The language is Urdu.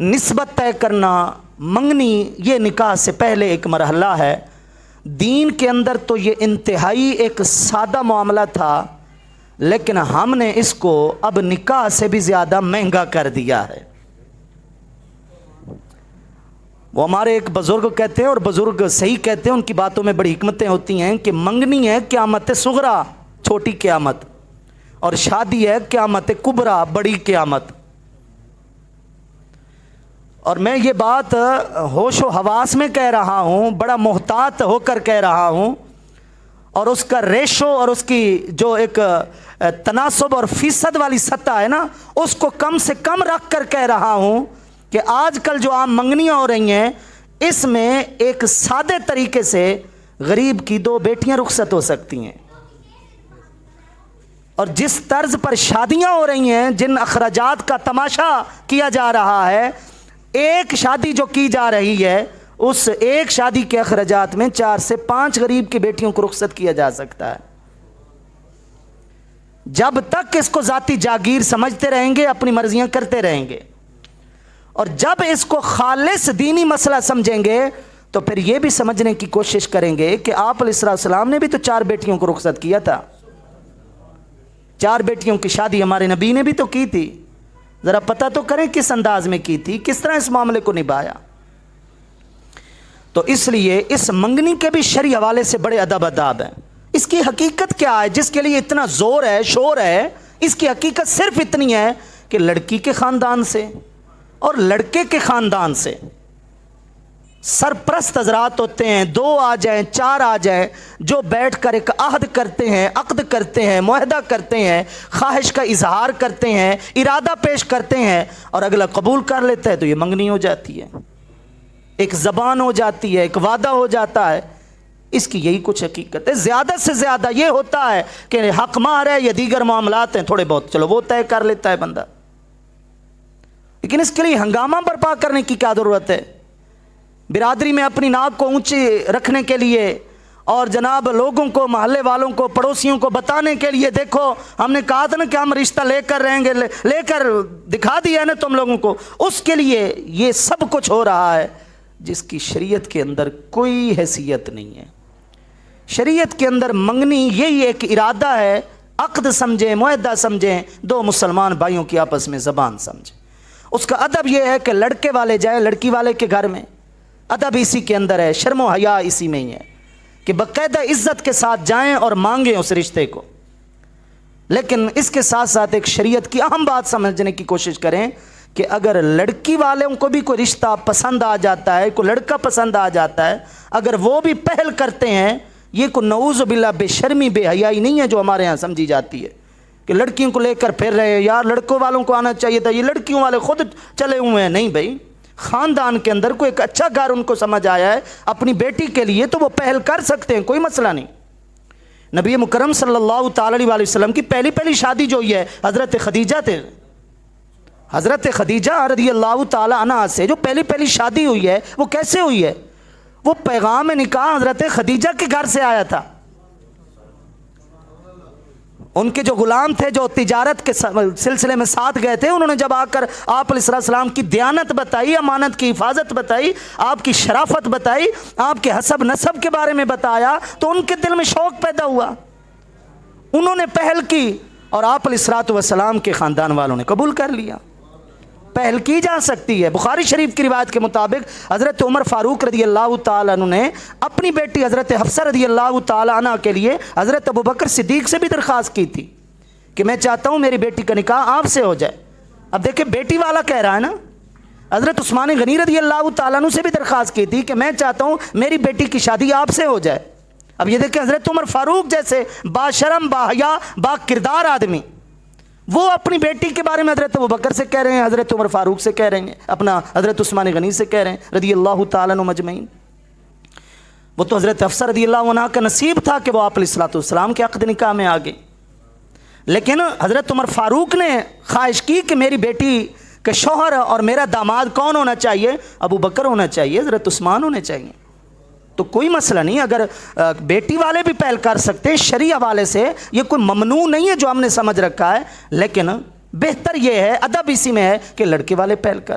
نسبت طے کرنا منگنی یہ نکاح سے پہلے ایک مرحلہ ہے۔ دین کے اندر تو یہ انتہائی ایک سادہ معاملہ تھا، لیکن ہم نے اس کو اب نکاح سے بھی زیادہ مہنگا کر دیا ہے۔ وہ ہمارے ایک بزرگ کہتے ہیں، اور بزرگ صحیح کہتے ہیں، ان کی باتوں میں بڑی حکمتیں ہوتی ہیں، کہ منگنی ہے قیامت صغرا، چھوٹی قیامت، اور شادی ہے قیامت کبرا، بڑی قیامت۔ اور میں یہ بات ہوش و حواس میں کہہ رہا ہوں، بڑا محتاط ہو کر کہہ رہا ہوں، اور اس کا ریشو اور اس کی جو ایک تناسب اور فیصد والی سطح ہے نا، اس کو کم سے کم رکھ کر کہہ رہا ہوں کہ آج کل جو عام منگنیاں ہو رہی ہیں، اس میں ایک سادے طریقے سے غریب کی 2 بیٹیاں رخصت ہو سکتی ہیں، اور جس طرز پر شادیاں ہو رہی ہیں، جن اخراجات کا تماشا کیا جا رہا ہے، ایک شادی جو کی جا رہی ہے، اس ایک شادی کے اخراجات میں 4 سے 5 غریب کی بیٹیوں کو رخصت کیا جا سکتا ہے۔ جب تک اس کو ذاتی جاگیر سمجھتے رہیں گے، اپنی مرضیاں کرتے رہیں گے، اور جب اس کو خالص دینی مسئلہ سمجھیں گے تو پھر یہ بھی سمجھنے کی کوشش کریں گے کہ آپ علیہ السلام نے بھی تو 4 بیٹیوں کو رخصت کیا تھا، 4 بیٹیوں کی شادی ہمارے نبی نے بھی تو کی تھی۔ ذرا پتہ تو کریں کس انداز میں کی تھی، کس طرح اس معاملے کو نبھایا۔ تو اس لیے اس منگنی کے بھی شرعی حوالے سے بڑے ادب آداب ہیں۔ اس کی حقیقت کیا ہے جس کے لیے اتنا زور ہے، شور ہے؟ اس کی حقیقت صرف اتنی ہے کہ لڑکی کے خاندان سے اور لڑکے کے خاندان سے سرپرست حضرات ہوتے ہیں، 2 آ جائیں 4 آ جائیں، جو بیٹھ کر ایک عہد کرتے ہیں، عقد کرتے ہیں، معاہدہ کرتے ہیں، خواہش کا اظہار کرتے ہیں، ارادہ پیش کرتے ہیں، اور اگلا قبول کر لیتا ہے تو یہ منگنی ہو جاتی ہے، ایک زبان ہو جاتی ہے، ایک وعدہ ہو جاتا ہے۔ اس کی یہی کچھ حقیقت ہے۔ زیادہ سے زیادہ یہ ہوتا ہے کہ حق مہر ہے یا دیگر معاملات ہیں، تھوڑے بہت چلو وہ طے کر لیتا ہے بندہ، لیکن اس کے لیے ہنگامہ برپا کرنے کی کیا ضرورت ہے؟ برادری میں اپنی ناک کو اونچی رکھنے کے لیے، اور جناب لوگوں کو، محلے والوں کو، پڑوسیوں کو بتانے کے لیے، دیکھو ہم نے کہا تھا نا کہ ہم رشتہ لے کر رہیں گے، لے کر دکھا دیا نا تم لوگوں کو، اس کے لیے یہ سب کچھ ہو رہا ہے جس کی شریعت کے اندر کوئی حیثیت نہیں ہے۔ شریعت کے اندر منگنی یہی ایک ارادہ ہے، عقد سمجھیں، معاہدہ سمجھیں، 2 مسلمان بھائیوں کی آپس میں زبان سمجھیں۔ اس کا ادب یہ ہے کہ لڑکے والے جائیں لڑکی والے کے گھر میں، ادب اسی کے اندر ہے، شرم و حیا اسی میں ہی ہے کہ باقاعدہ عزت کے ساتھ جائیں اور مانگیں اس رشتے کو، لیکن اس کے ساتھ ساتھ ایک شریعت کی اہم بات سمجھنے کی کوشش کریں کہ اگر لڑکی والوں کو بھی کوئی رشتہ پسند آ جاتا ہے، کوئی لڑکا پسند آ جاتا ہے، اگر وہ بھی پہل کرتے ہیں، یہ کوئی نعوذ باللہ بے شرمی بے حیائی نہیں ہے جو ہمارے ہاں سمجھی جاتی ہے کہ لڑکیوں کو لے کر پھر رہے ہیں، یار لڑکوں والوں کو آنا چاہیے تھا، یہ لڑکیوں والے خود چلے ہوئے ہیں۔ نہیں بھائی، خاندان کے اندر کوئی ایک اچھا گھر ان کو سمجھ آیا ہے اپنی بیٹی کے لیے تو وہ پہل کر سکتے ہیں، کوئی مسئلہ نہیں۔ نبی مکرم صلی اللہ تعالی علیہ وسلم کی پہلی شادی جو ہوئی ہے حضرت خدیجہ تھے، حضرت خدیجہ رضی اللہ تعالی عنہا سے جو پہلی شادی ہوئی ہے، وہ کیسے ہوئی ہے؟ وہ پیغام نکاح حضرت خدیجہ کے گھر سے آیا تھا۔ ان کے جو غلام تھے جو تجارت کے سلسلے میں ساتھ گئے تھے، انہوں نے جب آ کر آپ علیہ السلام کی دیانت بتائی، امانت کی حفاظت بتائی، آپ کی شرافت بتائی، آپ کے حسب نسب کے بارے میں بتایا، تو ان کے دل میں شوق پیدا ہوا، انہوں نے پہل کی، اور آپ علیہ السلام کے خاندان والوں نے قبول کر لیا۔ پہل کی جا سکتی ہے۔ بخاری شریف کی روایت کے مطابق حضرت عمر فاروق رضی اللہ تعالیٰ عنہ نے اپنی بیٹی حضرت حفصہ رضی اللہ تعالیٰ عنہ کے لیے حضرت ابوبکر صدیق سے بھی درخواست کی تھی کہ میں چاہتا ہوں میری بیٹی کا نکاح آپ سے ہو جائے۔ اب دیکھیں بیٹی والا کہہ رہا ہے نا، حضرت عثمان غنی رضی اللہ تعالیٰ عنہ سے بھی درخواست کی تھی کہ میں چاہتا ہوں میری بیٹی کی شادی آپ سے ہو جائے۔ اب یہ دیکھیں حضرت عمر فاروق جیسے با شرم، با حیا، با کردار آدمی، وہ اپنی بیٹی کے بارے میں حضرت ابوبکر سے کہہ رہے ہیں، حضرت عمر فاروق سے کہہ رہے ہیں، اپنا حضرت عثمان غنی سے کہہ رہے ہیں رضی اللہ تعالیٰ عنہ مجمعین۔ وہ تو حضرت حفصہ رضی اللہ عنہ کا نصیب تھا کہ وہ آپ علیہ السلام کے عقد نکاح میں آ گئے، لیکن حضرت عمر فاروق نے خواہش کی کہ میری بیٹی کا شوہر اور میرا داماد کون ہونا چاہیے؟ ابوبکر ہونا چاہیے، حضرت عثمان ہونے چاہیے۔ تو کوئی مسئلہ نہیں، اگر بیٹی والے بھی پہل کر سکتے ہیں، شرعی حوالے سے یہ کوئی ممنوع نہیں ہے جو ہم نے سمجھ رکھا ہے، لیکن بہتر یہ ہے، ادب اسی میں ہے کہ لڑکے والے پہل کر